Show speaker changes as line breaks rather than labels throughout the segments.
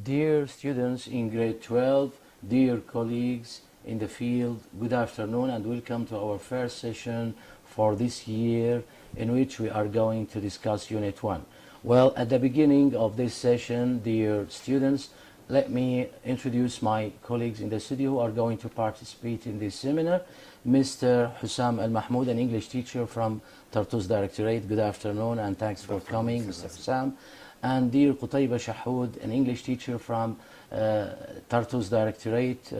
Dear students in grade 12, dear colleagues in the field, good afternoon and welcome to our first session for this year in which we are going to discuss Unit 1. Well, at the beginning of this session, dear students, let me introduce my colleagues in the studio who are going to participate in this seminar. Mr. Hussam Al-Mahmoud, an English teacher from Tartus Directorate. Good afternoon and thanks for coming, Mr. Hussam. And dear Qutayba Shahoud, an English teacher from Tartus Directorate.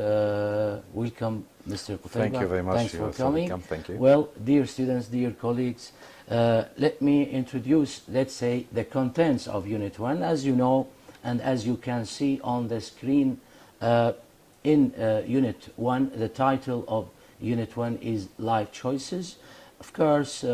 Welcome, Mr. Qutayba.
Thank you very much.
Thanks for coming.
Thank you.
Well, dear students, dear colleagues, let me introduce, let's say, the contents of Unit 1. As you know, and as you can see on the screen, in Unit 1, the title of Unit 1 is Life Choices. Of course,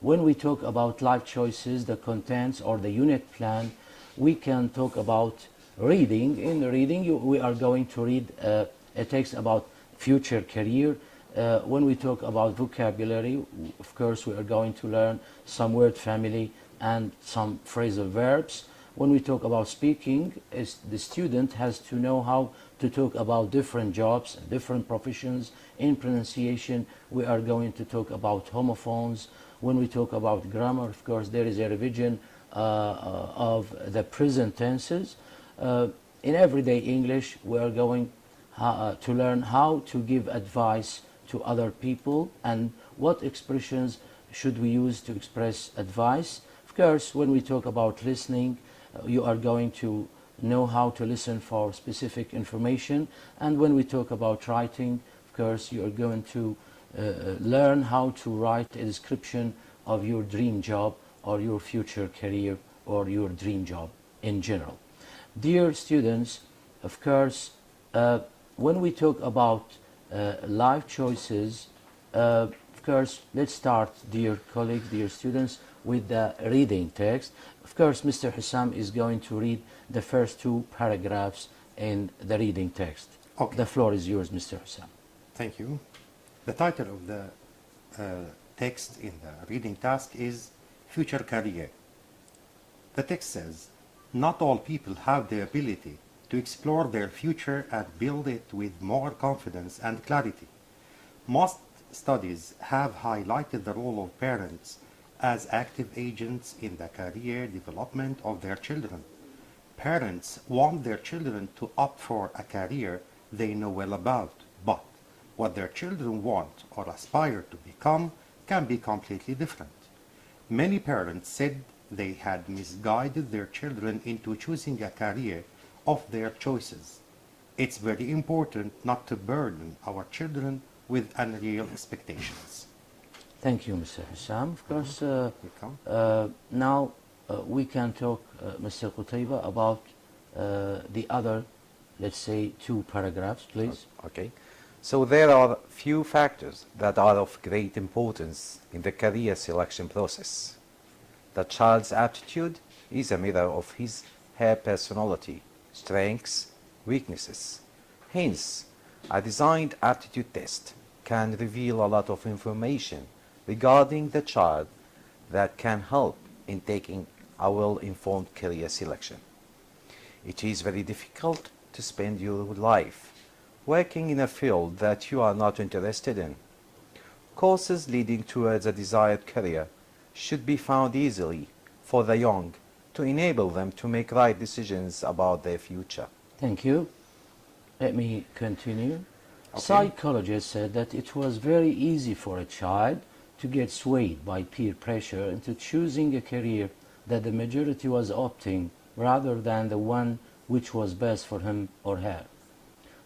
when we talk about life choices, the contents or the unit plan, we can talk about reading. In reading, we are going to read a text about future career. When we talk about vocabulary, of course, we are going to learn some word family and some phrasal verbs. When we talk about speaking, the student has to know how to talk about different jobs, different professions. In pronunciation, we are going to talk about homophones. When we talk about grammar, of course, there is a revision of the present tenses. In everyday English, we are going to learn how to give advice to other people and what expressions should we use to express advice. Of course, when we talk about listening, you are going to know how to listen for specific information. And when we talk about writing, of course, you are going to learn how to write a description of your dream job or your future career or your dream job in general. Dear students, of course, when we talk about life choices, of course, let's start, dear colleagues, dear students, with the reading text. Of course, Mr. Hussam is going to read the first two paragraphs in the reading text.
Okay.
The floor is yours, Mr. Hussam.
Thank you. The title of the text in the reading task is Future Career. The text says, not all people have the ability to explore their future and build it with more confidence and clarity. Most studies have highlighted the role of parents as active agents in the career development of their children. Parents want their children to opt for a career they know well about, but what their children want or aspire to become can be completely different. Many parents said they had misguided their children into choosing a career of their choices. It's very important not to burden our children with unreal expectations.
Thank you, Mr. Hussam. Of course, now we can talk, Mr. Qutayba, about the other, let's say, two paragraphs, please.
Okay. So there are few factors that are of great importance in the career selection process. The child's aptitude is a mirror of her personality, strengths, weaknesses. Hence, a designed aptitude test can reveal a lot of information regarding the child that can help in taking a well-informed career selection. It is very difficult to spend your life working in a field that you are not interested in. Courses leading towards a desired career should be found easily for the young to enable them to make right decisions about their future.
Thank you. Let me continue.
Okay.
Psychologists said that it was very easy for a child to get swayed by peer pressure into choosing a career that the majority was opting rather than the one which was best for him or her.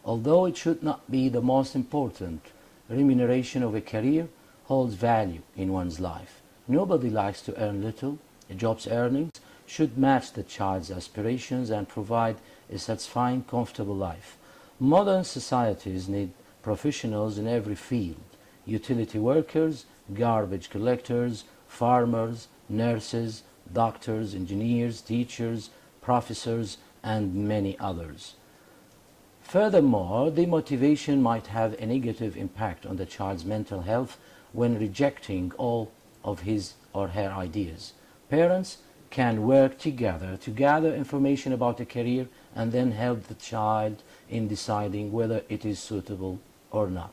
Although it should not be the most important, remuneration of a career holds value in one's life. Nobody likes to earn little. A job's earnings should match the child's aspirations and provide a satisfying, comfortable life. Modern societies need professionals in every field: utility workers, garbage collectors, farmers, nurses, doctors, engineers, teachers, professors, and many others. Furthermore, demotivation might have a negative impact on the child's mental health when rejecting all of his or her ideas. Parents can work together to gather information about a career and then help the child in deciding whether it is suitable or not.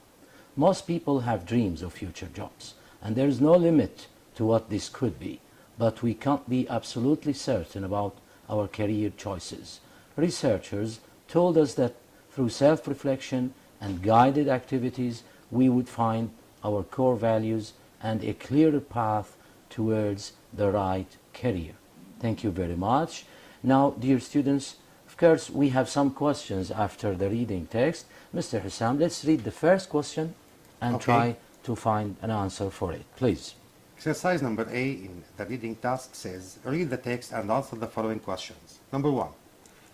Most people have dreams of future jobs, and there is no limit to what this could be, but we can't be absolutely certain about our career choices. Researchers told us that through self-reflection and guided activities, we would find our core values and a clearer path towards the right career. Thank you very much. Now, dear students, of course, we have some questions after the reading text. Mr. Hussam, let's read the first question and
Okay.
try to find an answer for it. Please.
Exercise number A in the reading task says, read the text and answer the following questions. Number 1.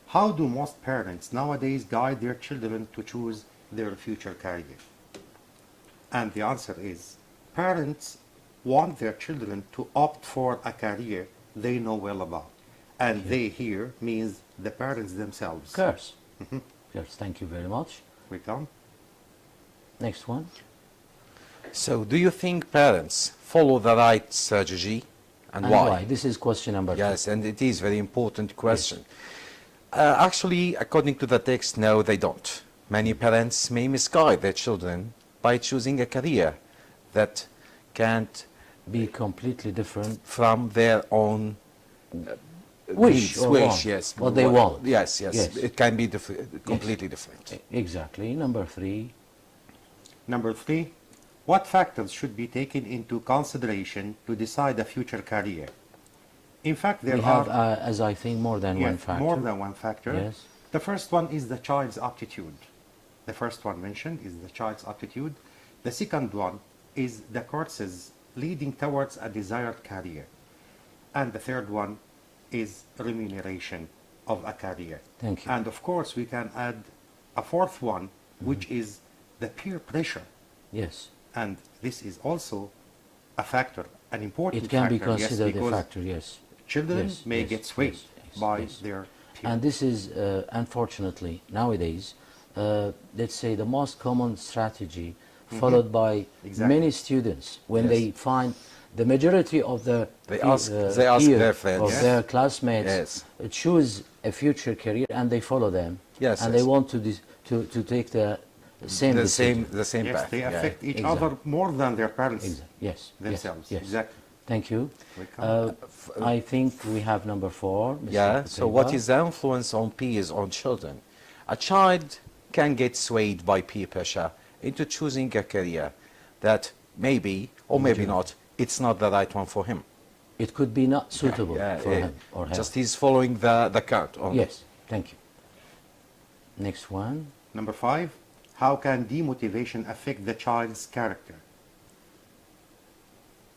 How do most parents nowadays guide their children to choose their future career? And the answer is, parents want their children to opt for a career they know well about. And they here means the parents themselves.
Of course. Yes, thank you very much.
We come.
Next one.
So, do you think parents follow the right strategy, and why?
This is question number 2.
Yes, and it is very important question. Actually, according to the text, no, they don't. Many parents may misguide their children by choosing a career that can't
Be completely different.
from their own
Wish or want.
yes.
What they want.
Yes, yes,
Yes.
It can be completely different.
Exactly. Number 3.
Number 3. What factors should be taken into consideration to decide a future career? In fact, there
We
are
have, as I think, more than one
yes,
factor.
more than one factor.
Yes.
The first one is the child's aptitude. The first one mentioned is the child's aptitude. The second one is the courses leading towards a desired career. And the third one is remuneration of a career.
Thank you.
And of course, we can add a fourth one, which is the peer pressure.
Yes.
And this is also a factor, an important
It can be
factor, yes,
considered a
because
factor, yes.
children
Yes,
may
yes,
get swayed
yes, yes,
by
yes.
their peers.
And this is, unfortunately, nowadays, let's say the most common strategy followed by
Exactly.
many students when
Yes.
they find the majority of the
They
peer-
ask their friends.
of
Yes.
their classmates
Yes.
choose a future career and they follow them.
Yes,
And
yes.
they want to take the same decision.
the same
Yes,
path.
they
yeah.
affect each
Exactly.
other more than their parents
Yes.
themselves.
Yes.
Exactly.
Thank you.
Welcome.
I think we have number 4. Mr.
Yeah, so what
Qutayba.
is the influence on peers on children? A child can get swayed by peer pressure into choosing a career that maybe, or maybe not, it's not the right one for him.
It could be not suitable
Yeah,
for him or her.
Just he's following the current. only.
Yes, thank you. Next one.
Number 5, how can demotivation affect the child's character?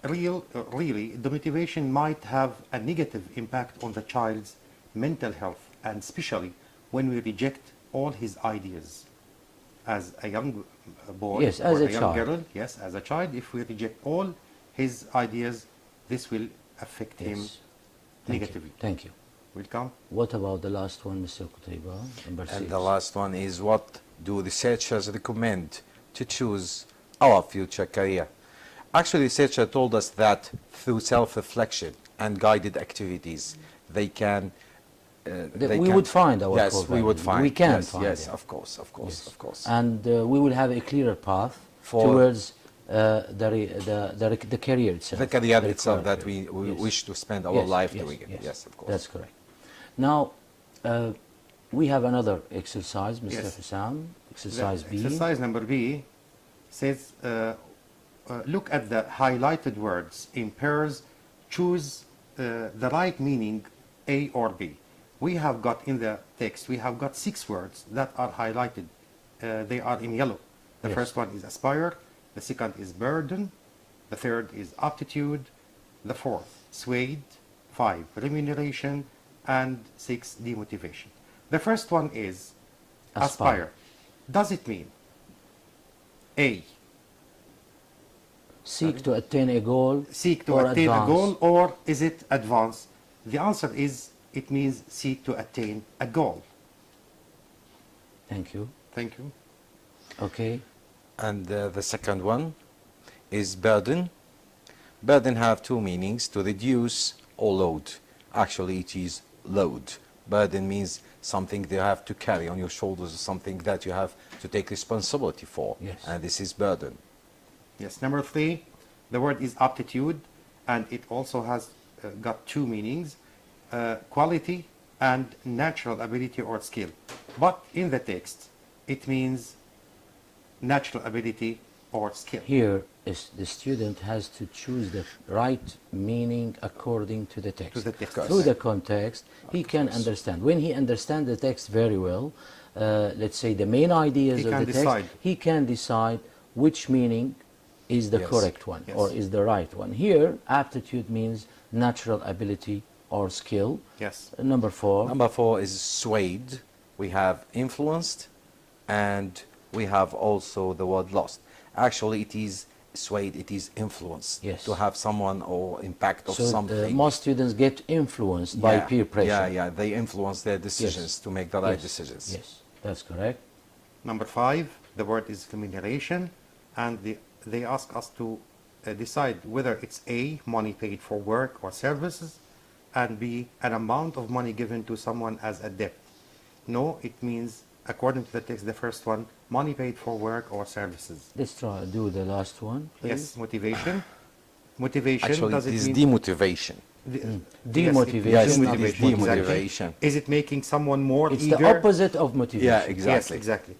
Really, demotivation might have a negative impact on the child's mental health, and especially when we reject all his ideas. As a young boy
Yes,
or
as a
young
child.
girl, yes, as a child, if we reject all his ideas, this will affect him
Yes. Thank
negatively.
you. Thank you.
Welcome.
What about the last one, Mr. Qutayba? Number 6.
And the last one is, what do researchers recommend to choose our future career? Actually, researchers told us that through self-reflection and guided activities, they can...
we would find our
Yes,
core
we would
values.
find.
We can
yes,
find
yes,
them.
of course, of course,
Yes.
of course.
And we will have a clearer path
For-
towards the career itself.
The career
the
itself
required
that
career.
we
Yes.
wish to spend our
Yes,
life
yes,
doing it. Yes, of course.
That's correct. Now, we have another exercise, Mr.
Yes.
Hussam. Exercise B.
Exercise number B says, look at the highlighted words in pairs, choose the right meaning, A or B. We have got in the text, we have got 6 words that are highlighted. They are in yellow. The
Yes.
first one is aspire, the second is burden, the third is aptitude, the fourth swayed, 5 remuneration, and 6 demotivation. The first one is aspire. Does it mean A,
Seek to attain a goal
seek to
or
attain
advance.
a goal, or is it advance? The answer is it means seek to attain a goal.
Thank you.
Thank you.
Okay.
And the second one is burden. Burden have 2 meanings: to reduce or load. Actually, it is load. Burden means something that you have to carry on your shoulders, something that you have to take responsibility for.
Yes.
And this is burden.
Yes. Number 3, the word is aptitude, and it also has got two meanings, quality and natural ability or skill. But in the text, it means natural ability or skill.
Here is the student has to choose the right meaning according to the text.
To the text.
Through the context, he can understand. When he understands the text very well, let's say the main ideas
He
of
can
the
decide.
text, he can decide which meaning is the
Yes.
correct one
Yes.
or is the right one. Here, aptitude means natural ability or skill.
Yes.
Number 4.
Number 4 is swayed. We have influenced, and we have also the word lost. Actually, it is swayed, it is influenced.
Yes.
To have someone or impact of
So
something.
most students get influenced by peer pressure.
Yeah, they influence their decisions to make the right
Yes.
decisions.
Yes, that's correct.
Number 5, the word is remuneration, and they ask us to decide whether it's A, money paid for work or services, and B, an amount of money given to someone as a debt. No, it means, according to the text, the first one, money paid for work or services.
Let's try do the last one, please.
Yes, motivation. Motivation,
Actually,
does
it
it
is
mean...
demotivation.
Demotivation.
Yes, it is
demotivation, exactly.
demotivation.
Is it making someone more
It's
eager?
the opposite of motivation.
Yeah,
Yes,
exactly.
exactly.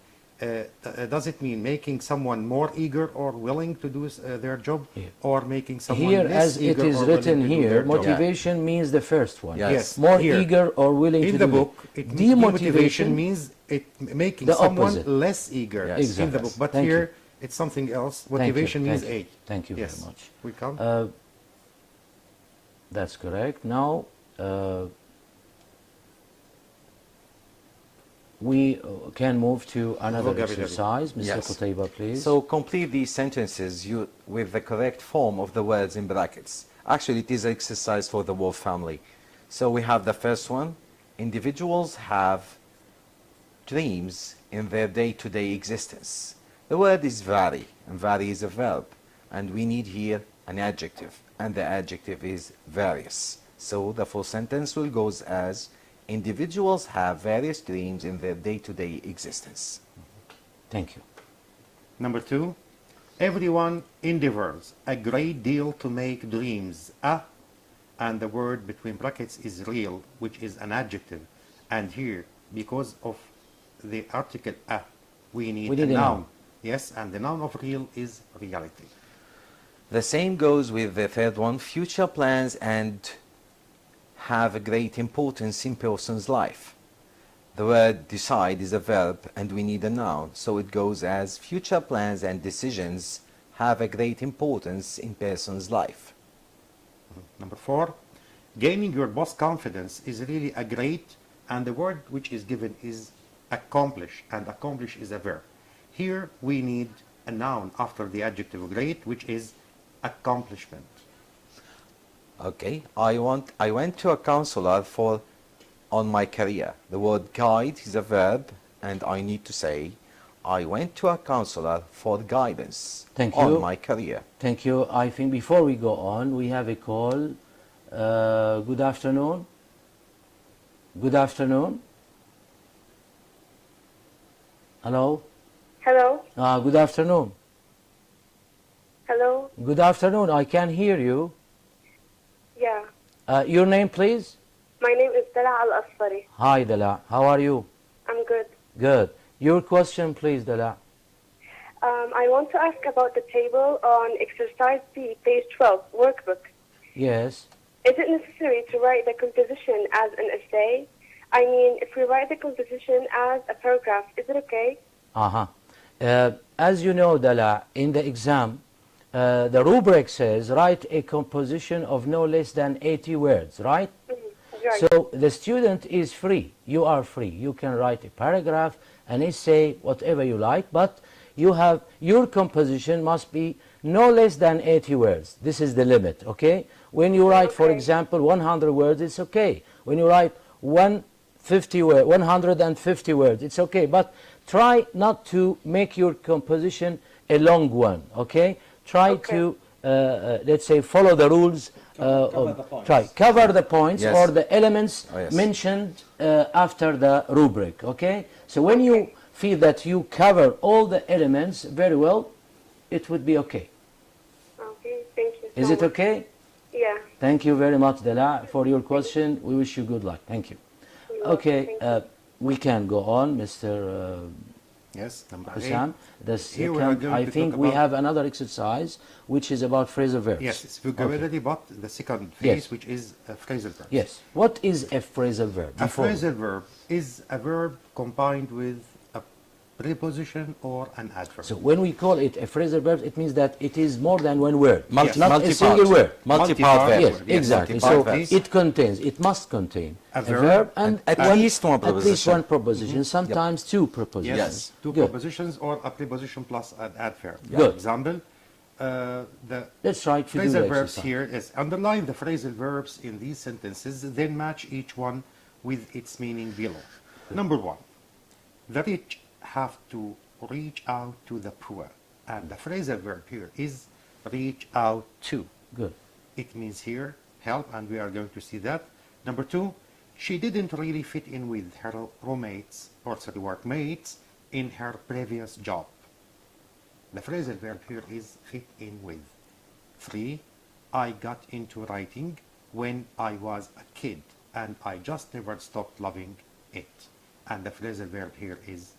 Does it mean making someone more eager or willing to do their job,
Yeah.
or making someone
Here,
less
as it
eager
is
or willing
written
to do
here,
their job?
motivation means the first one.
Yes.
Yes,
More
here.
eager or willing
In
to
the
do
book,
it.
demotivation means making
The
someone
opposite.
less eager
Yes.
in
Exactly.
the book. But
Thank
here,
you.
it's something else.
Thank you,
Motivation means
thank you.
A.
Thank you
Yes.
very much.
We come.
That's correct. Now, we can move to another
Vocabulary.
exercise. Mr.
Yes.
Qutayba, please.
So complete these sentences with the correct form of the words in brackets. Actually, it is an exercise for the whole family. So we have the first one. Individuals have dreams in their day-to-day existence. The word is vary, and vary is a verb. And we need here an adjective, and the adjective is various. So the full sentence will go as, individuals have various dreams in their day-to-day existence.
Thank you.
Number 2, everyone endeavors a great deal to make dreams and the word between brackets is real, which is an adjective. And here, because of the article we need a noun. Yes, and the noun of real is reality.
The same goes with the third one, future plans and have a great importance in person's life. The word decide is a verb and we need a noun, so it goes as future plans and decisions have a great importance in person's life.
Number 4, gaining your boss confidence is really a great, and the word which is given is accomplish, and accomplish is a verb. Here we need a noun after the adjective great, which is accomplishment.
Okay, I went to a counselor on my career. The word guide is a verb and I need to say I went to a counselor for guidance
Thank you.
on my career.
Thank you. I think before we go on, we have a call. Good afternoon. Good afternoon. Hello.
Hello?
Good afternoon.
Hello?
Good afternoon. I can hear you.
Yeah.
Your name, please?
My name is Dala Al-Asfari.
Hi, Dala. How are you?
I'm good.
Good. Your question, please, Dala.
I want to ask about the table on exercise B, page 12, workbook.
Yes.
Is it necessary to write the composition as an essay? I mean, if we write the composition as a paragraph, is it okay?
As you know, Dala, in the exam, the rubric says write a composition of no less than 80 words, right?
Right.
So the student is free. You are free. You can write a paragraph, an essay, whatever you like, but your composition must be no less than 80 words. This is the limit, okay? When you write, for
Okay.
example, 100 words, it's okay. When you write 150 words, it's okay. But try not to make your composition a long one, okay? Try
Okay.
to let's say, follow the rules.
Cover the points.
Try cover the points
Yes.
or the elements
Oh, yes.
mentioned after the rubric. Okay. So when you feel that you cover all the elements very well, it would be okay.
Okay, thank you so
Is it
much.
okay?
Yeah.
Thank you very much, Dala, for your question. We wish you good luck. Thank you.
You're welcome.
Okay,
Thank you.
we can go on, Mr.
Yes, number
Hussam. The
Here we are
second,
going
I
to
think
talk
we
about-
have another exercise which is about phrasal verbs.
Yes, it's vocabulary, but the second phase,
Yes.
which is phrasal verbs.
Yes. What is a phrasal verb?
A
Before-
phrasal verb is a verb combined with a preposition or an adverb.
So when we call it a phrasal verb, it means that it is more than one word.
Multi-
not a
multi-part.
single word.
Multi-part verb.
Yes,
Yes,
exactly.
multi-part
So
verb.
it contains, it must contain
A
a
verb
verb and
at
one-
least one
At least
preposition.
one preposition, sometimes two prepositions.
Yes.
Two
Good.
prepositions or a preposition plus an adverb.
Good.
For example, the
Let's try to do
phrasal
the
verbs
exercise.
here is underline the phrasal verbs in these sentences, then match each one with its meaning below. Number one, the rich have to reach out to the poor. And the phrasal verb here is reach out to.
Good.
It means here help, and we are going to see that. Number two, she didn't really fit in with her roommates or workmates in her previous job. The phrasal verb here is fit in with. Three, I got into writing when I was a kid, and I just never stopped loving it. And the phrasal verb here is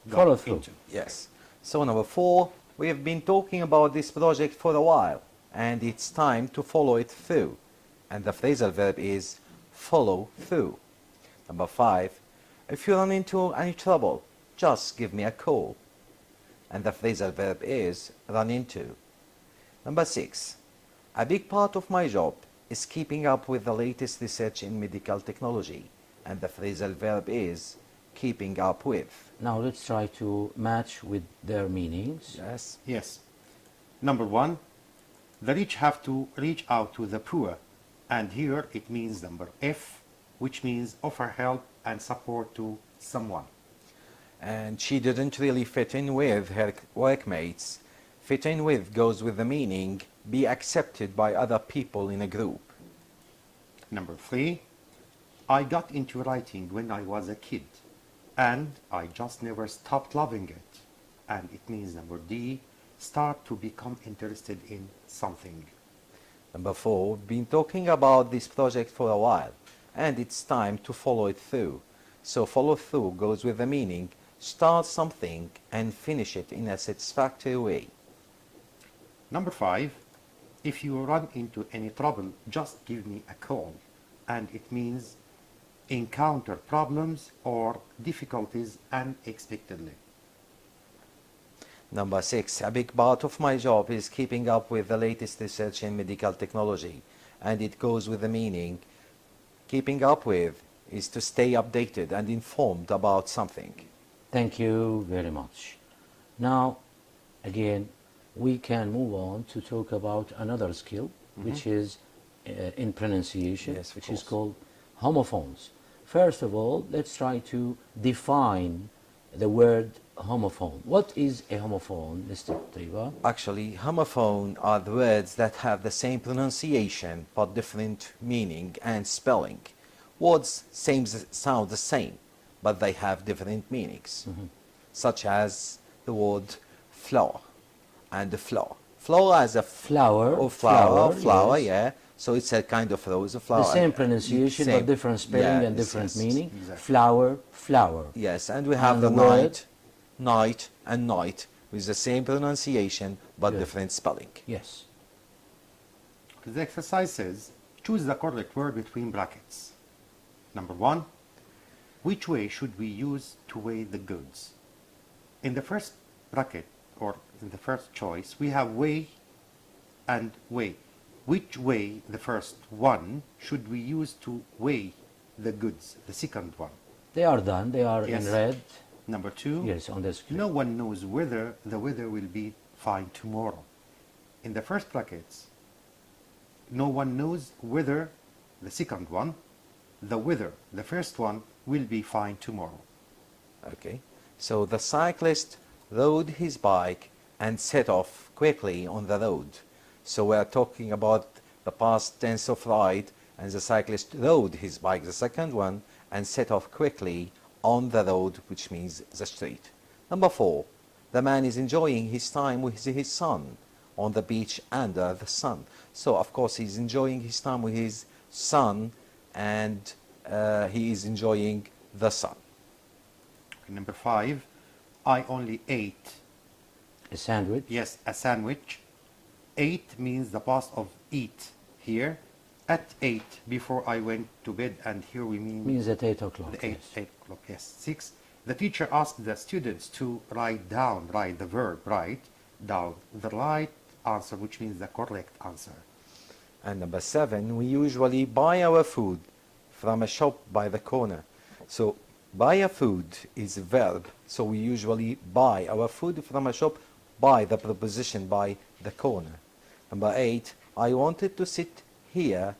got
Follow through.
into.
Yes. So number 4, we have been talking about this project for a while, and it's time to follow it through. And the phrasal verb is follow through. Number 5, if you run into any trouble, just give me a call. And the phrasal verb is run into. Number 6, a big part of my job is keeping up with the latest research in medical technology. And the phrasal verb is keeping up with.
Now let's try to match with their meanings.
Yes.
Yes. Number one, the rich have to reach out to the poor. And here it means number F, which means offer help and support to someone.
And she didn't really fit in with her workmates. Fit in with goes with the meaning be accepted by other people in a group.
Number three, I got into writing when I was a kid, and I just never stopped loving it. And it means number D, start to become interested in something.
Number 4, we've been talking about this project for a while, and it's time to follow it through. So follow through goes with the meaning start something and finish it in a satisfactory way.
Number 5, if you run into any trouble, just give me a call. And it means encounter problems or difficulties unexpectedly.
Number 6, a big part of my job is keeping up with the latest research in medical technology, and it goes with the meaning keeping up with is to stay updated and informed about something.
Thank you very much. Now, again, we can move on to talk about another skill, which is in pronunciation,
Yes, of
which is
course.
called homophones. First of all, let's try to define the word homophone. What is a homophone, Mr. Taiba?
Actually, homophone are the words that have the same pronunciation but different meaning and spelling. Words sound the same, but they have different meanings, such as the word flower and the flower. Flower as a
Flower.
or flower,
flower, yes.
yeah. So it's a kind of rose, a flower.
The same pronunciation,
Same.
but different spelling
Yeah,
and
yes,
different
yes.
meaning.
Exactly.
Flower, flower.
Yes, and we have
And
the
the word?
night, and night with the same pronunciation but
Good.
different spelling.
Yes.
The exercise says, choose the correct word between brackets. Number 1, which way should we use to weigh the goods? In the first bracket, or in the first choice, we have weigh and weigh. Which way, the first one, should we use to weigh the goods? The second one.
They are done. They are
Yes.
in red.
Number 2,
Yes, on the screen.
no one knows whether the weather will be fine tomorrow. In the first brackets, no one knows whether, the second one, the weather, the first one, will be fine tomorrow.
Okay, so the cyclist rode his bike and set off quickly on the road. So we are talking about the past tense of ride, and the cyclist rode his bike, the second one, and set off quickly on the road, which means the street. Number 4, the man is enjoying his time with his son on the beach under the sun. So of course he's enjoying his time with his son, and he is enjoying the sun.
Number 5, I only ate.
A sandwich.
Yes, a sandwich. Ate means the past of eat here. At 8 before I went to bed, and here we mean
Means at 8 o'clock.
the 8
yes.
o'clock. Yes. 6. The teacher asked the students to write down, write the verb, write down the right answer, which means the correct answer.
And number 7, we usually buy our food from a shop by the corner. So buy a food is a verb, so we usually buy our food from a shop by the preposition by the corner. Number 8, I wanted to sit here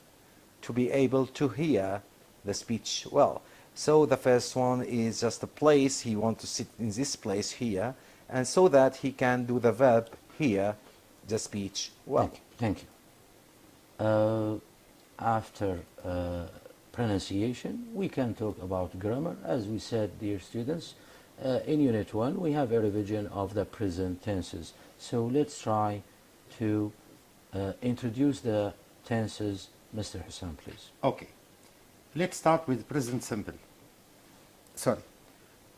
to be able to hear the speech well. So the first one is just a place, he wants to sit in this place here, and so that he can do the verb hear the speech well.
Thank you. After pronunciation, we can talk about grammar. As we said, dear students, in Unit 1, we have a revision of the present tenses. So let's try to introduce the tenses. Mr. Hassan, please.
Okay. Let's start with present simple. Sorry.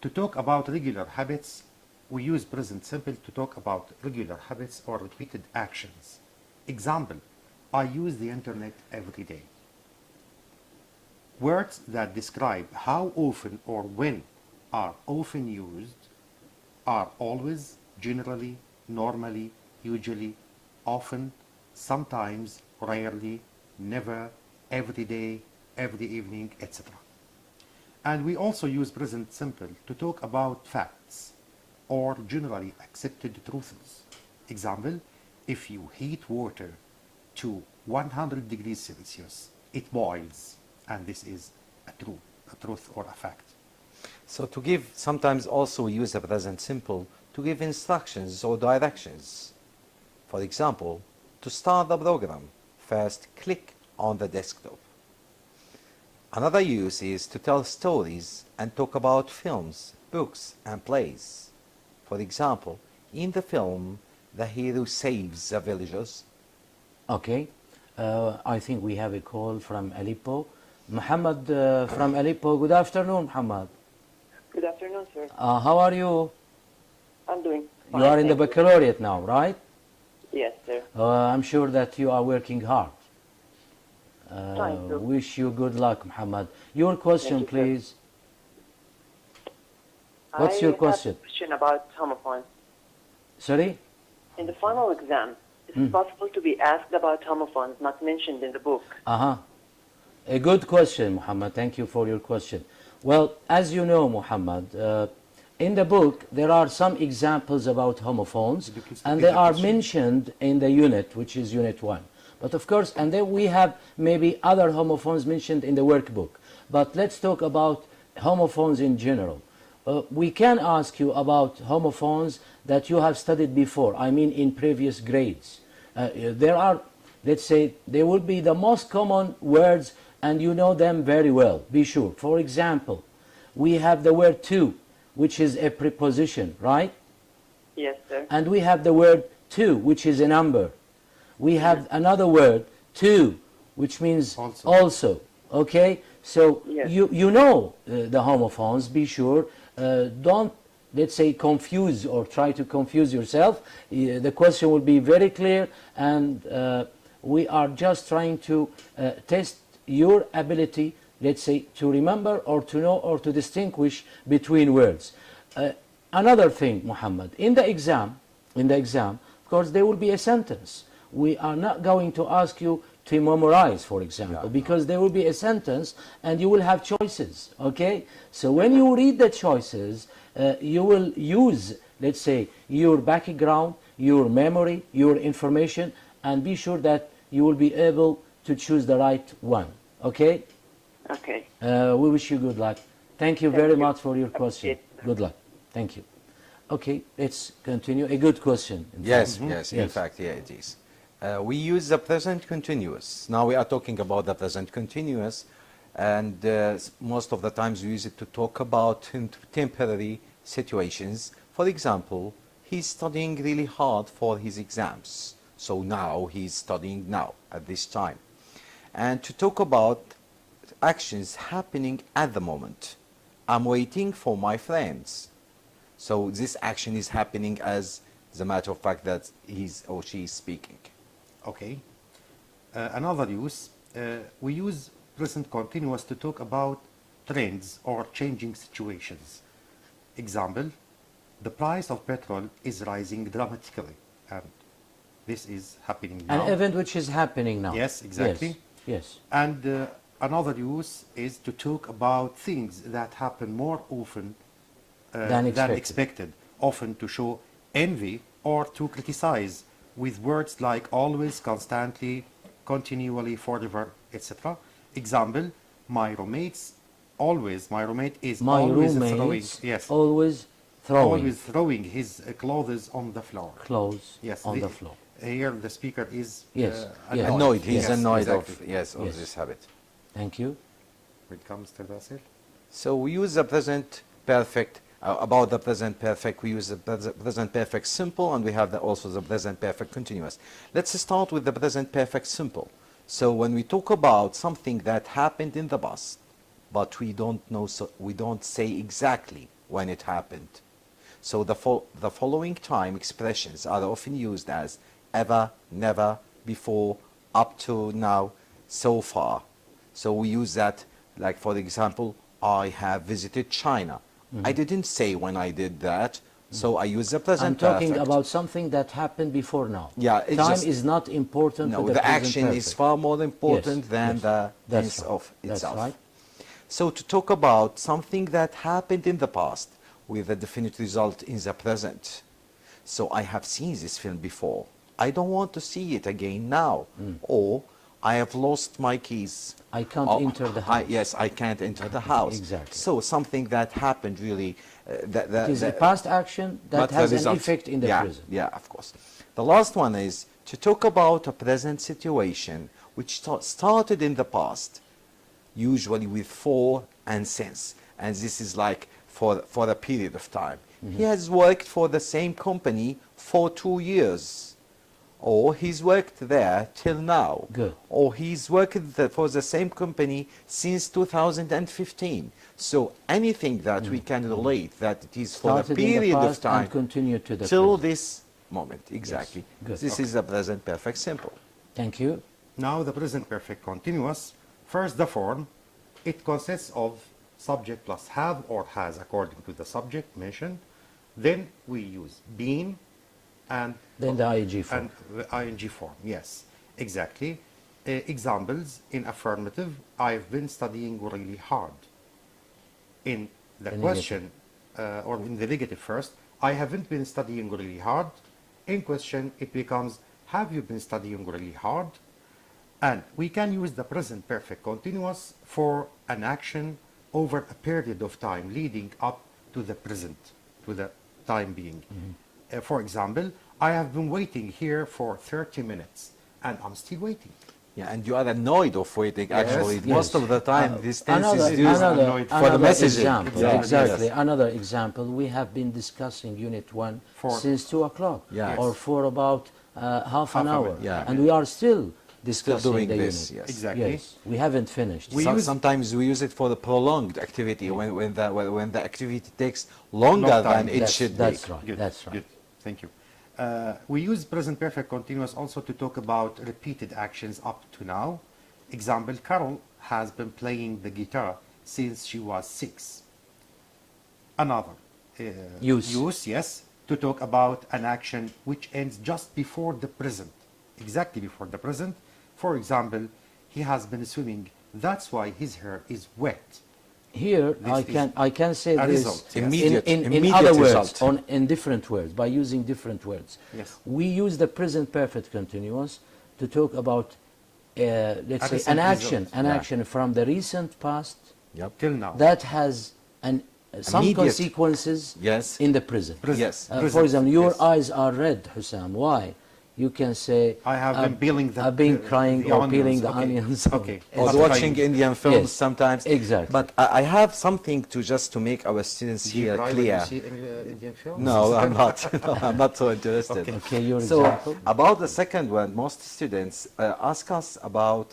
To talk about regular habits, we use present simple to talk about regular habits or repeated actions. Example, I use the internet every day. Words that describe how often or when are often used are always, generally, normally, usually, often, sometimes, rarely, never, every day, every evening, etc. And we also use present simple to talk about facts or generally accepted truths. Example, if you heat water to 100 degrees Celsius, it boils, and this is a truth or a fact.
So to give, sometimes also we use the present simple to give instructions or directions. For example, to start the program, first click on the desktop. Another use is to tell stories and talk about films, books, and plays. For example, in the film, the hero saves the villagers.
Okay. I think we have a call from Aleppo. Muhammad from Aleppo. Good afternoon, Muhammad.
Good afternoon, sir.
How are you?
I'm doing fine.
You are in the
thank you.
baccalaureate now, right?
Yes, sir.
I'm sure that you are working hard.
Thank you.
Wish you good luck, Muhammad. Your question,
Thank you, sir.
please. What's your question?
I have a question about homophones.
Sorry?
In the final exam, is it possible to be asked about homophones not mentioned in the book?
A good question, Muhammad. Thank you for your question. Well, as you know, Muhammad, in the book there are some examples about homophones, and they are mentioned in the unit, which is Unit 1. But of course, and then we have maybe other homophones mentioned in the workbook. But let's talk about homophones in general. We can ask you about homophones that you have studied before, I mean in previous grades. There are, let's say, they will be the most common words and you know them very well, be sure. For example, we have the word to, which is a preposition, right?
Yes, sir.
And we have the word to, which is a number. We have another word, to, which means also. Okay? So
Yes.
you know the homophones, be sure. Don't, let's say, confuse or try to confuse yourself. The question will be very clear, and we are just trying to test your ability, let's say, to remember or to know or to distinguish between words. Another thing, Muhammad, in the exam, of course, there will be a sentence. We are not going to ask you to memorize, for example, because there will be a sentence and you will have choices, okay? So when you read the choices, you will use, let's say, your background, your memory, your information, and be sure that you will be able to choose the right one, okay?
Okay.
We wish you good luck. Thank you very much for your question. Good luck. Thank you. Okay, let's continue. A good question.
Yes, yes, in fact, yeah, it is. We use the present continuous. Now we are talking about the present continuous, and most of the times we use it to talk about temporary situations. For example, he's studying really hard for his exams. So now he's studying now at this time. And to talk about actions happening at the moment. I'm waiting for my friends. So this action is happening as a matter of fact that he's or she is speaking.
Okay. Another use, we use present continuous to talk about trends or changing situations. Example, the price of petrol is rising dramatically, and this is happening now.
An event which is happening now.
Yes, exactly.
Yes. Yes.
And another use is to talk about things that happen more often
Than
expected, often to show envy or to criticize with words like always, constantly, continually, forever, etc. Example, my roommate is always throwing his clothes on the floor. Yes,
on the floor.
Here the speaker is
Yes,
Annoyed. He's
Yes,
annoyed
exactly.
of this habit.
Thank you.
When it comes to Basil.
So we use the present perfect. About the present perfect, we use the present perfect simple, and we have also the present perfect continuous. Let's start with the present perfect simple. So when we talk about something that happened in the past, but we don't know, so we don't say exactly when it happened. So the following time expressions are often used as ever, never, before, up to now, so far. So we use that, like for example, I have visited China. I didn't say when I did that, so I use the present
I'm talking
perfect.
about something that happened before now.
Yeah, it's
Time
just-
is not important.
No,
to
the
present
action is
perfect.
far more important
Yes,
than
yes.
the
That's
tense
right.
of itself.
That's right.
So to talk about something that happened in the past with a definite result in the present. So I have seen this film before. I don't want to see it again now. Or I have lost my keys.
I can't enter the house.
Yes, I can't enter the house.
Exactly.
So something that happened really.
It is a past action that
but the
has an
result-
effect in the
yeah,
present.
Yeah, of course. The last one is to talk about a present situation which started in the past, usually with for and since. And this is like for a period of time. He has worked for the same company for 2 years. Or he's worked there till now.
Good.
Or he's worked for the same company since 2015. So anything that we can relate that it is for a
Started in the
period of
past
time
and continue to the
till
present.
this moment. Exactly.
Good.
This is the present perfect simple.
Thank you.
Now the present perfect continuous. First, the form. It consists of subject plus have or has according to the subject mentioned. Then we use been and
Then the ing form.
and the ing form. Yes, exactly. Examples in affirmative. I've been studying really hard. In the
The
question or in the negative first, I haven't been studying really hard. In question, it becomes have you been studying really hard? And we can use the present perfect continuous for an action over a period of time leading up to the present, to the time being. For example, I have been waiting here for 30 minutes and I'm still waiting.
Yeah, and you are annoyed of waiting. Actually,
Yes.
most of the time, this tense
Another,
is used
another,
for the
another
messaging.
example.
Yeah.
Exactly.
Yes.
Another example. We have been discussing Unit 1 since 2 o'clock.
Yeah.
Or for about half an hour.
Yeah.
And we are still discussing
doing
the
this,
unit.
yes.
Exactly.
Yes. We haven't finished.
Sometimes we use it for the prolonged activity when the activity takes longer
Long time.
than it should
That's
be.
right.
Good.
That's right.
Good. Thank you. We use present perfect continuous also to talk about repeated actions up to now. Example, Carol has been playing the guitar since she was 6. Another
Use.
yes, to talk about an action which ends just before the present, exactly before the present. For example, he has been swimming, that's why his hair is wet.
Here,
This
I can say
a
this
result, yes.
in
Immediate
other words,
result.
in different words, by using different words.
Yes.
We use the present perfect continuous to talk about, let's say,
recent result.
an
Yeah.
action from the recent past
Yep.
Till now.
that has some
Immediate.
consequences
Yes.
in the present.
Present.
Yes.
For
Present,
example, your
yes.
eyes are red, Hussam. Why? you can say,
I have been peeling the
I've been crying
the
or
onions.
peeling the
Okay.
onions.
Okay.
Or
Not
watching
crying.
Indian films
Yes.
sometimes.
Exactly.
But I have something to just to make our students
Did you
here
cry when
clear.
you see Indian films?
No, I'm not. No, I'm not so interested.
Okay, your
So
example.
about the second one, most students ask us about,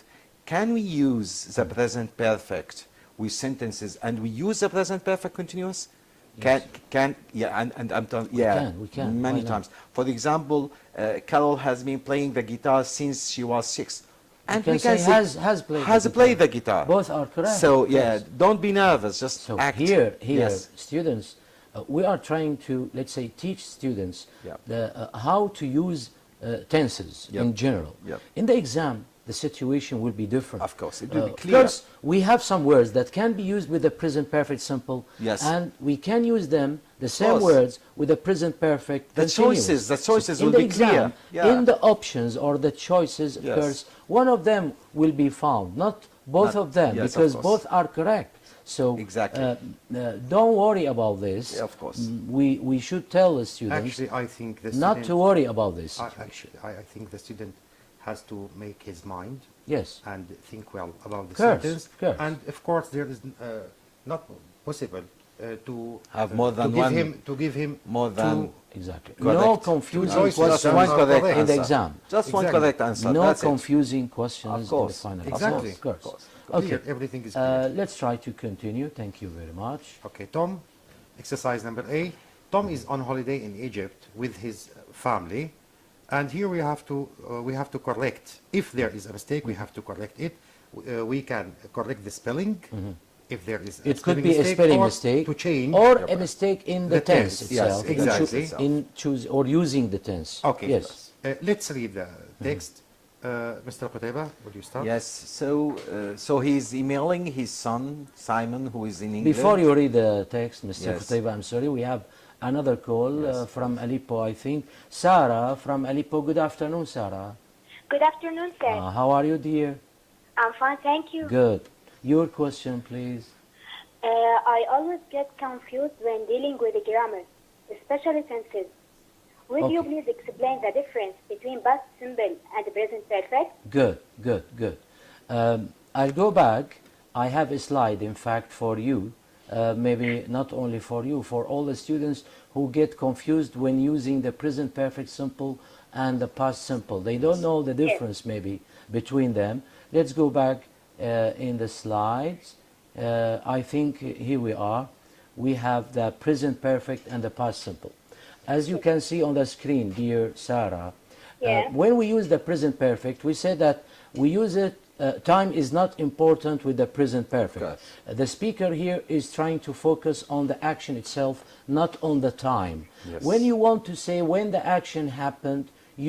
can we use the present perfect with sentences, and we use the present perfect continuous? And I'm telling, yeah,
we can.
many
Why not?
times. For example, Carol has been playing the guitar since she was 6. And
can
we can
say
say
has played the guitar.
the guitar.
Both are correct.
So yeah,
Yes.
don't be nervous, just
So
act.
here,
Yes.
students, we are trying to, let's say, teach students
Yeah.
how to use tenses
Yep.
in general.
Yep.
In the exam, the situation will be different.
Of course, it will be clear.
Because we have some words that can be used with the present perfect simple,
Yes.
and we can use them, the same
course.
words, with the present perfect
The
continuous.
choices
in
will
the
be
exam,
clear. Yeah.
in the options or the choices, of
Yes.
course, one of them will be found, not both
Not-
of them,
yes, of
because
course.
both are correct. So
Exactly.
don't worry about this.
Yeah, of course.
We should tell the students
Actually, I think the
not
student,
to worry about this
I,
situation.
I think the student has to make his mind
Yes.
and think well about the
Course,
sentence.
course.
And of course, there is not possible to
Have more than
to give
one-
him to give him
more than
Exactly.
Correct.
No
two
confusing
choices.
just
questions
one correct
correct.
in the
answer.
exam.
Just one
Exactly.
correct answer.
No
That's it.
confusing questions
Of course.
in the final.
Exactly.
Of course.
Of course.
Okay.
clear. Everything is clear.
Let's try to continue. Thank you very much.
Okay, Tom, exercise number A. Tom is on holiday in Egypt with his family, and here we have to correct. If there is a mistake, we have to correct it. We can correct the spelling. If there is a
It could
spelling
be a
mistake,
spelling
or
mistake
to change
or a mistake in the
the
tense
tense.
itself.
Yes, exactly.
In choose or using the tense.
Okay.
Yes.
Let's read the text. Mr. Qutayba, would you start?
Yes. So he's emailing his son Simon, who is in England.
Before you read the text, Mr.
Yes.
Qutayba, I'm sorry, we have another call
Yes.
from Aleppo, I think. Sarah from Aleppo. Good afternoon, Sarah.
Good afternoon, sir.
How are you, dear?
I'm fine, thank you.
Good. Your question, please.
I always get confused when dealing with the grammar, especially tenses. Would you
Okay.
please explain the difference between past simple and present perfect?
Good, good, good. I'll go back. I have a slide, in fact, for you. Maybe not only for you, for all the students who get confused when using the present perfect simple and the past simple. They don't know the difference maybe between them. Let's go back in the slides. I think here we are. We have the present perfect and the past simple. As you can see on the screen, dear Sarah,
Yeah.
when we use the present perfect, we say that we use it, time is not important with the present perfect.
Yes.
The speaker here is trying to focus on the action itself, not on the time.
Yes.
When you want to say when the action happened,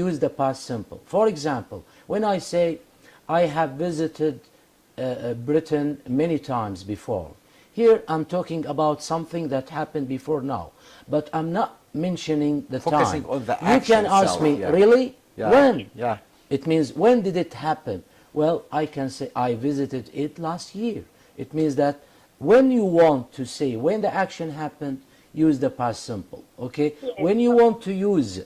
use the past simple. For example, when I say, I have visited Britain many times before. Here I'm talking about something that happened before now, but I'm not mentioning the
Focusing
time.
on the
You
action
can ask
itself,
me,
yeah.
really?
Yeah.
When?
Yeah.
It means, when did it happen? Well, I can say, I visited it last year. It means that when you want to say when the action happened, use the past simple, okay?
Yes.
When you want to use,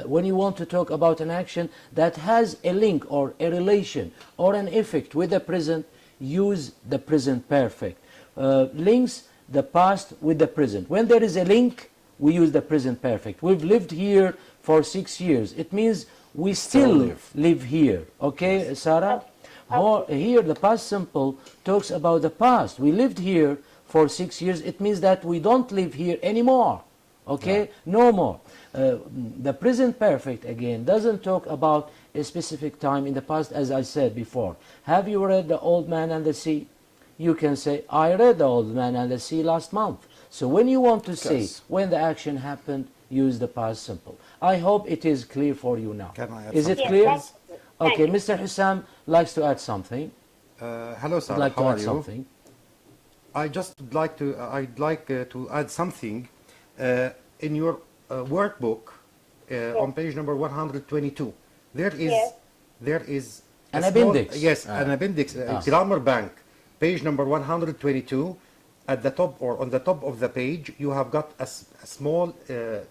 when you want to talk about an action that has a link or a relation or an effect with the present, use the present perfect. Links the past with the present. When there is a link, we use the present perfect. We've lived here for 6 years. It means we still live here. Okay, Sarah? Here, the past simple talks about the past. We lived here for 6 years. It means that we don't live here anymore. Okay? No more. The present perfect, again, doesn't talk about a specific time in the past, as I said before. Have you read The Old Man and the Sea? You can say, I read The Old Man and the Sea last month. So when you want to say
Yes.
when the action happened, use the past simple. I hope it is clear for you now.
Can I add
Is it
something?
clear?
Yes, thank
Okay,
you.
Mr. Hussam likes to add something.
Hello,
Would
Sarah.
like to
How are
add
you?
something.
I just would like to. I'd like to add something in your workbook on page number 122. There is
Yes.
there is
An
a small-
appendix.
Yes, an appendix. Grammar bank, page number 122. At the top or on the top of the page, you have got a small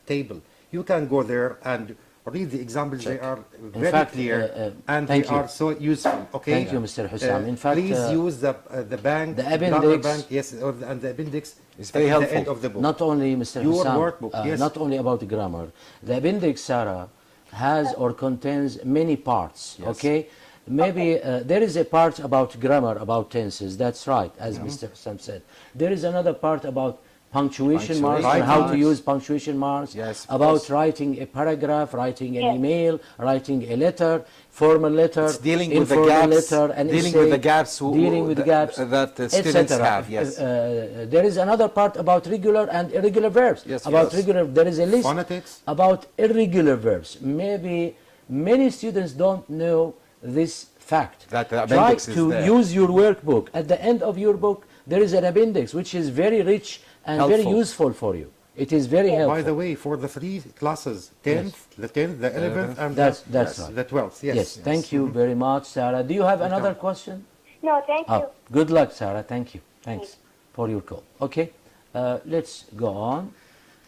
table. You can go there and read the examples.
Check.
They are
In
very
fact,
clear and they
thank you.
are so useful. Okay.
Thank you, Mr. Hussam. In fact,
please use the bank,
the
grammar
appendix-
bank, yes, and the appendix
It's very
at the
helpful.
end of the book.
not only Mr.
Your
Hussam,
workbook, yes.
not only about the grammar. The appendix, Sarah, has or contains many parts.
Yes.
Okay, maybe there is a part about grammar, about tenses. That's right, as Mr. Hussam said. There is another part about punctuation marks
Punctuation
and how to
marks.
use punctuation marks.
Yes, of
about
course.
writing a paragraph, writing an
Yes.
email, writing a letter, formal letter,
It's dealing with the
informal
gaps,
letter, an
dealing
essay,
with the gaps
dealing with the gaps,
that the students
etc.
have, yes.
There is another part about regular and irregular verbs.
Yes,
about
yes.
regular, there is a list
Phonetics.
about irregular verbs. Maybe many students don't know this fact.
That the
Try
appendix is
to
there.
use your workbook. At the end of your book, there is an appendix which is very rich and very
Helpful.
useful for you. It is very helpful.
By the way, for the 3 classes, 10th, the 10th, the 11th, and
That's
the,
right.
the 12th. Yes.
Yes, thank you very much, Sarah. Do you have another question?
No, thank you.
Oh, good luck, Sarah. Thank you. Thanks for your call. Okay, let's go on.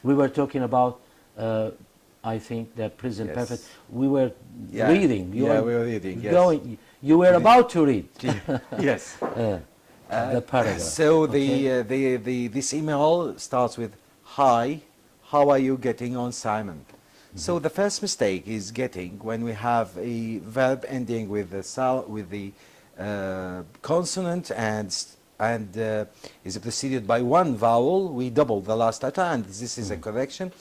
We were talking about, I think, the present
Yes.
perfect. We were
Yeah.
reading.
Yeah, we were reading, yes.
Going. You were about to read
Yes.
the paragraph.
So
Okay.
this email starts with, "Hi, how are you getting on, Simon?" So the first mistake is getting when we have a verb ending with the consonant and is preceded by one vowel. We double the last letter, and this is a correction.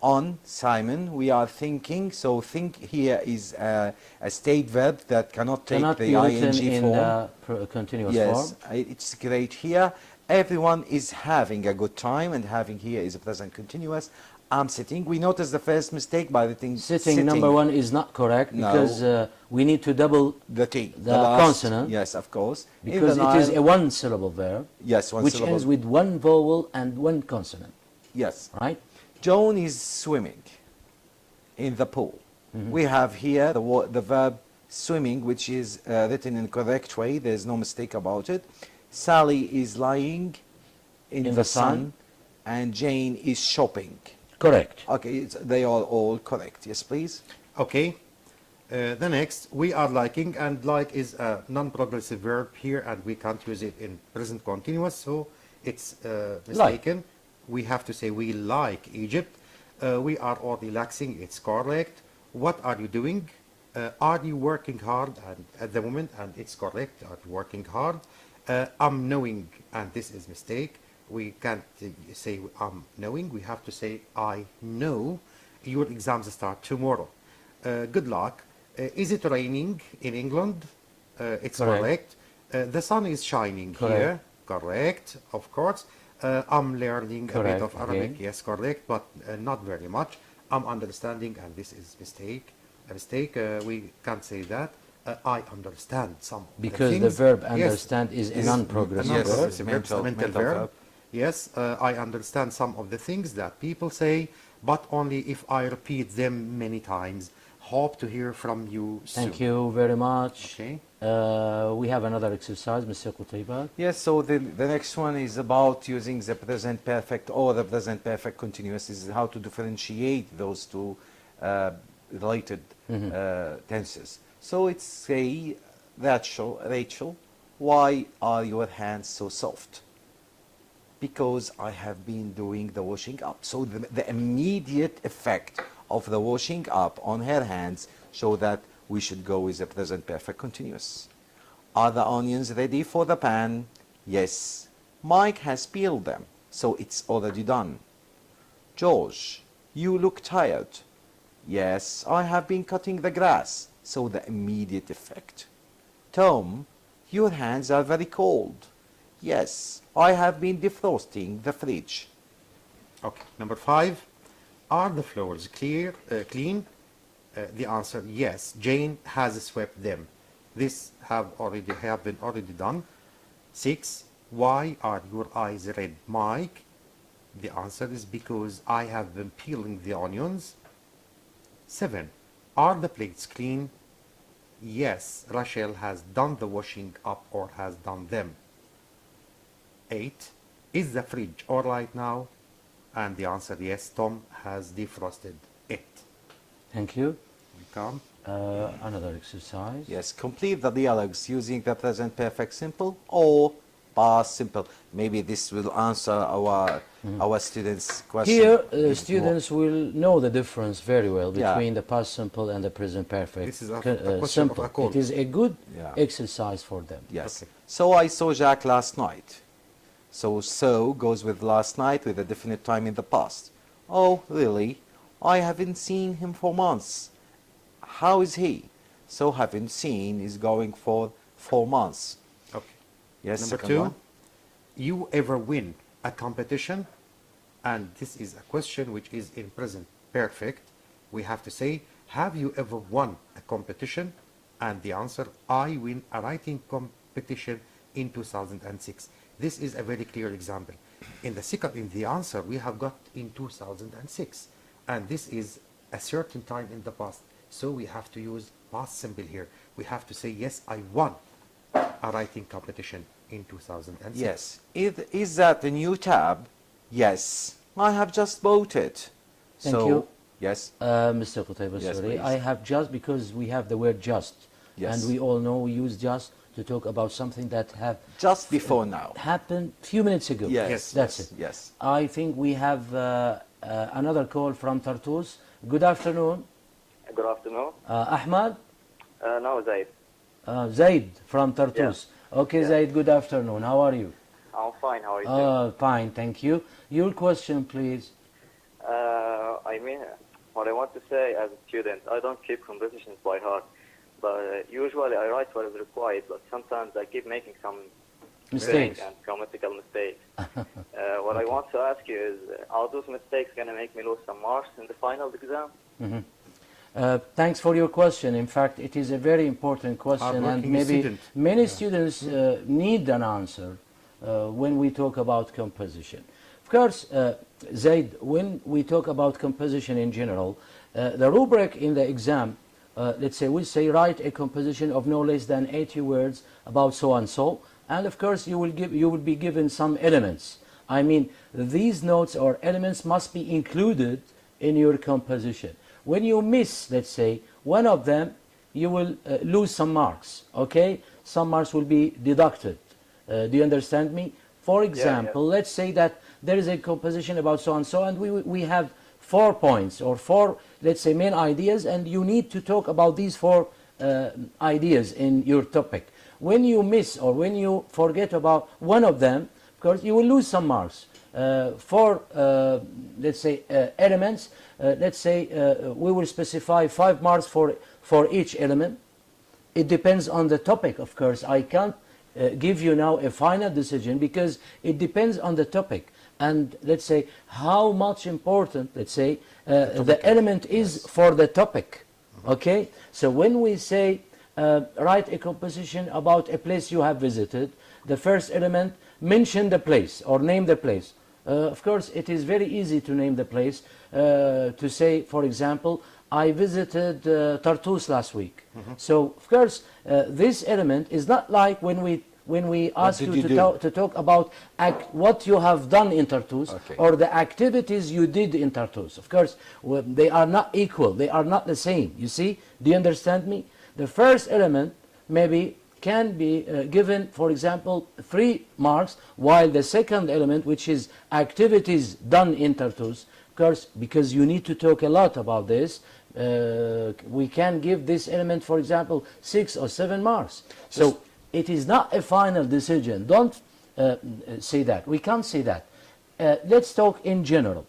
On Simon, we are thinking. So think here is a state verb that cannot take
Cannot
the
be written
ing
in
form.
the continuous
Yes,
form.
it's great here. Everyone is having a good time, and having here is a present continuous. I'm sitting. We notice the first mistake by writing
Sitting, number one, is not correct
No.
because we need to double
the T,
the
last-
consonant.
Yes, of course. In
because
the
it is
Nile-
a one-syllable verb,
yes, one
which
syllable.
ends with one vowel and one consonant,
Yes.
right?
Joan is swimming in the pool. We have here the verb swimming, which is written in correct way. There's no mistake about it. Sally is lying in the sun, and Jane is shopping.
Correct.
Okay, they are all correct. Yes, please.
Okay. The next, we are liking, and like is a non-progressive verb here, and we can't use it in present continuous, so it's mistaken. We have to say we like Egypt. We are all relaxing. It's correct. What are you doing? Are you working hard? And at the moment, and it's correct. Are you working hard? I'm knowing, and this is mistake. We can't say I'm knowing. We have to say I know. Your exams start tomorrow. Good luck. Is it raining in England? It's
Correct.
correct. The sun is shining
Correct.
here. Correct, of course. I'm learning a
Correct,
bit of Arabic.
again.
Yes, correct, but not very much. I'm understanding, and this is mistake. A mistake. We can't say that. I understand some of
Because
the
the
things.
verb
Yes,
understand is a
is
non-progressive
a
verb.
non-progressive verb, it's a
mental
mental verb.
verb.
Yes, I understand some of the things that people say, but only if I repeat them many times. Hope to hear from you soon.
Thank you very much.
Okay.
We have another exercise, Mr. Qutayba.
Yes, so the next one is about using the present perfect or the present perfect continuous. This is how to differentiate those two related tenses. So it's say, Rachel, why are your hands so soft? Because I have been doing the washing up. So the immediate effect of the washing up on her hands show that we should go with the present perfect continuous. Are the onions ready for the pan? Yes. Mike has peeled them, so it's already done. George, you look tired. Yes, I have been cutting the grass, so the immediate effect. Tom, your hands are very cold. Yes, I have been defrosting the fridge.
Okay. Number 5. Are the floors clean? The answer, yes. Jane has swept them. This have been already done. 6. Why are your eyes red, Mike? The answer is because I have been peeling the onions. 7. Are the plates clean? Yes, Rachel has done the washing up or has done them. 8. Is the fridge all right now? And the answer, yes, Tom has defrosted it.
Thank you.
Come.
Another exercise.
Yes, complete the dialogues using the present perfect simple or past simple. Maybe this will answer our students' question.
Here,
a bit more.
students will know the difference very well
Yeah.
between the past simple and the present perfect.
This is a question
simple.
of accord.
It is a good
Yeah.
exercise for them.
Yes.
Okay.
So I saw Jack last night. So goes with last night with a definite time in the past. Oh, really? I haven't seen him for months. How is he? So haven't seen is going for 4 months.
Okay.
Yes.
Number
second
2,
one.
you ever win a competition? And this is a question which is in present perfect. We have to say, have you ever won a competition? And the answer, I win a writing competition in 2006. This is a very clear example. In the answer, we have got in 2006. And this is a certain time in the past. So we have to use past simple here. We have to say, yes, I won a writing competition in 2006.
Yes. Is that a new tab? Yes. I have just bought it.
Thank
so,
you.
Yes.
Mr. Qutayba,
Yes,
sorry.
please.
I have just because we have the word just.
Yes.
And we all know we use just to talk about something that have
Just before now.
happened few minutes ago.
Yes.
That's
yes,
it.
Yes.
I think we have another call from Tartus. Good afternoon.
Good afternoon.
Ahmad?
No, Zaid.
Zaid from Tartus. Okay,
Yeah.
Zaid, good afternoon. How are you?
I'm fine. How are you doing?
Fine, thank you. Your question, please.
I mean, what I want to say as a student, I don't keep compositions by heart, but usually I write what is required, but sometimes I keep making some
Mistakes.
spelling and grammatical mistakes. What I want to ask you is, are those mistakes going to make me lose some marks in the final exam?
Thanks for your question. In fact, it is a very important question, and
Hardworking
maybe
student.
many students need an answer when we talk about composition. Of course, Zaid, when we talk about composition in general, the rubric in the exam, let's say we say write a composition of no less than 80 words about so and so, and of course you will be given some elements. I mean, these notes or elements must be included in your composition. When you miss, let's say, one of them, you will lose some marks, okay? Some marks will be deducted. Do you understand me? For example, let's say that there is a composition about so-and-so, and we have 4 points or 4, let's say, main ideas, and you need to talk about these 4 ideas in your topic. When you miss or when you forget about one of them, of course, you will lose some marks. For, let's say, elements, let's say we will specify 5 marks for each element. It depends on the topic, of course. I can't give you now a final decision because it depends on the topic. And let's say how much important, let's say, the element is for the topic. Okay? So when we say write a composition about a place you have visited, the first element, mention the place or name the place. Of course, it is very easy to name the place. To say, for example, I visited Tartus last week. So, of course, this element is not like when we ask you to talk about what you have done in Tartus or the activities you did in Tartus. Of course, they are not equal. They are not the same. You see? Do you understand me? The first element maybe can be given, for example, 3 marks, while the second element, which is activities done in Tartus, of course, because you need to talk a lot about this, we can give this element, for example, 6 or 7 marks. So it is not a final decision. Don't say that. We can't say that. Let's talk in general.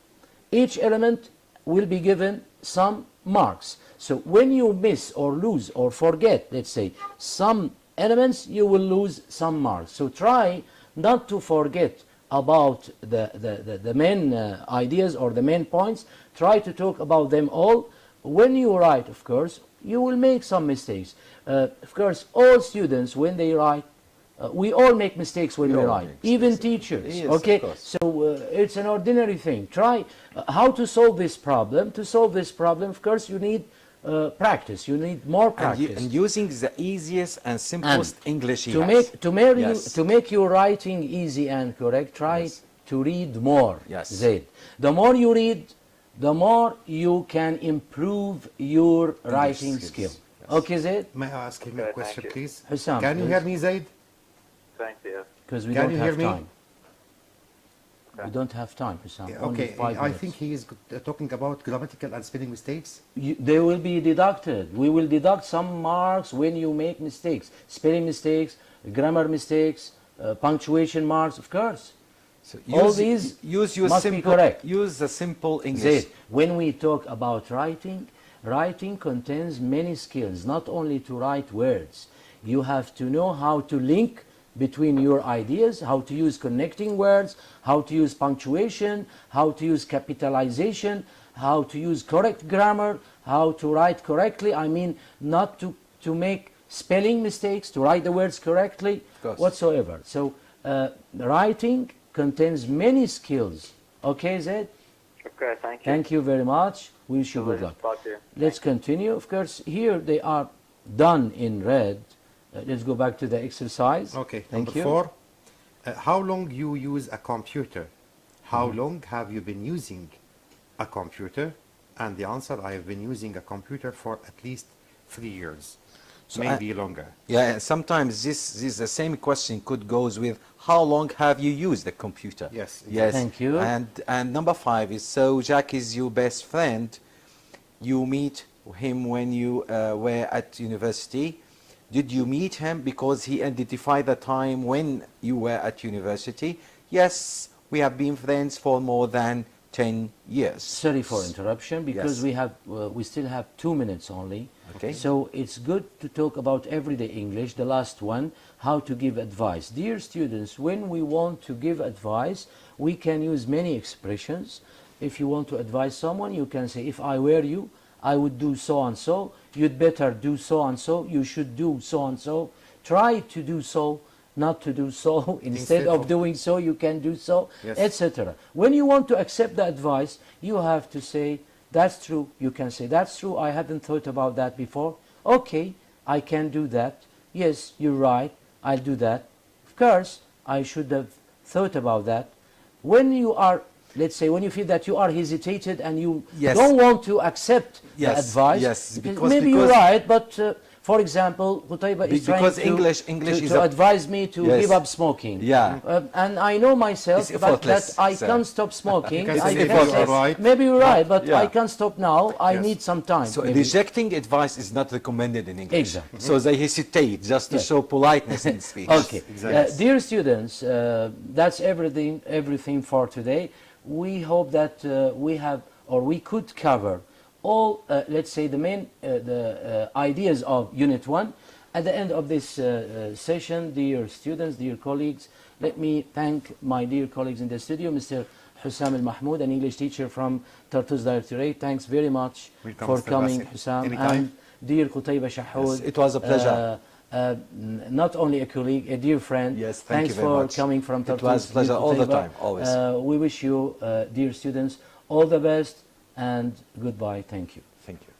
Each element will be given some marks. So when you miss or lose or forget, let's say, some elements, you will lose some marks. So try not to forget about the main ideas or the main points. Try to talk about them all. When you write, of course, you will make some mistakes. Of course, all students, when they write, we all make mistakes when we write, even teachers.
Yes,
okay, so it's an ordinary thing. Try how to solve this problem. To solve this problem, of course, you need practice. You need more practice.
And using the easiest and simplest English he
to
has.
to make your writing easy and correct, try to read more.
Yes.
Zaid. The more you read, the more you can improve your writing skill.
skills. Yes.
Okay, Zaid?
May I ask him
Okay,
a question,
thank you.
please?
Hussam,
Can you hear me, Zaid?
Thank you.
Because we
Can
don't
you
have
hear me?
time. We don't have time, Hussam.
Yeah,
Only
okay,
5
I
minutes.
think he is talking about grammatical and spelling mistakes.
They will be deducted. We will deduct some marks when you make mistakes. Spelling mistakes, grammar mistakes, punctuation marks, of course.
So
All these
use your
must be
simple,
correct.
Use the simple English.
Zaid, when we talk about writing, writing contains many skills, not only to write words. You have to know how to link between your ideas, how to use connecting words, how to use punctuation, how to use capitalization, how to use correct grammar, how to write correctly. I mean, not to make spelling mistakes, to write the words correctly,
course.
whatsoever. So writing contains many skills. Okay, Zaid?
Okay, thank you.
Thank you very much. We wish you good
Pleasure
luck.
to talk to you.
Let's continue. Of course, here they are done in red. Let's go back to the exercise.
Okay,
Thank
number
you.
4. How long you use a computer? How long have you been using a computer? And the answer, I have been using a computer for at least 3 years,
So
maybe longer.
Yeah, and sometimes this the same question could goes with how long have you used the computer?
Yes,
Yes.
Thank you.
And number 5 is, so Jack is your best friend. You meet him when you were at university. Did you meet him because he identified the time when you were at university? Yes, we have been friends for more than 10 years.
Sorry for interruption, because
Yes.
we still have 2 minutes only.
Okay.
So it's good to talk about everyday English, the last one, how to give advice. Dear students, when we want to give advice, we can use many expressions. If you want to advise someone, you can say, if I were you, I would do so and so. You'd better do so and so. You should do so and so. Try to do so, not to do so. Instead of doing so, you can do so,
Yes.
etc. When you want to accept the advice, you have to say, that's true. You can say, that's true. I hadn't thought about that before. Okay, I can do that. Yes, you're right. I'll do that. Of course, I should have thought about that. When you are, let's say, when you feel that you are hesitated and you
Yes.
don't want to accept the
Yes,
advice,
yes,
because
because-
maybe you're
because-
right, but for example, Qutayba is trying
Because
to,
English
to,
is
to
a-
advise me to
Yes.
give up smoking.
Yeah.
And I know myself
It's
that
effortless,
I
sir.
can't stop smoking.
Because
I
maybe
can
you
say,
are right.
maybe you're right, but
Yeah.
I can't stop now. I
Yes.
need some time.
So
maybe.
rejecting advice is not recommended in English.
Exactly.
So they hesitate just to
Yes.
show politeness in speech.
Okay,
Exactly.
dear students, that's everything for today. We hope that we have, or we could cover all, let's say, the main ideas of Unit 1. At the end of this session, dear students, dear colleagues, let me thank my dear colleagues in the studio, Mr. Hussam Al-Mahmoud, an English teacher from Tartus Directorate. Thanks very much
Welcome,
for
Mr.
coming,
Bassem.
Hussam.
Anytime.
And dear Qutayba Shahoud.
Yes, it was a pleasure.
Not only a colleague, a dear friend.
Yes, thank
Thanks
you very
for
much.
coming from
It
Tartus.
was a pleasure
dear
all the
Qutayba.
time, always.
We wish you, dear students, all the best and goodbye. Thank you.
Thank you.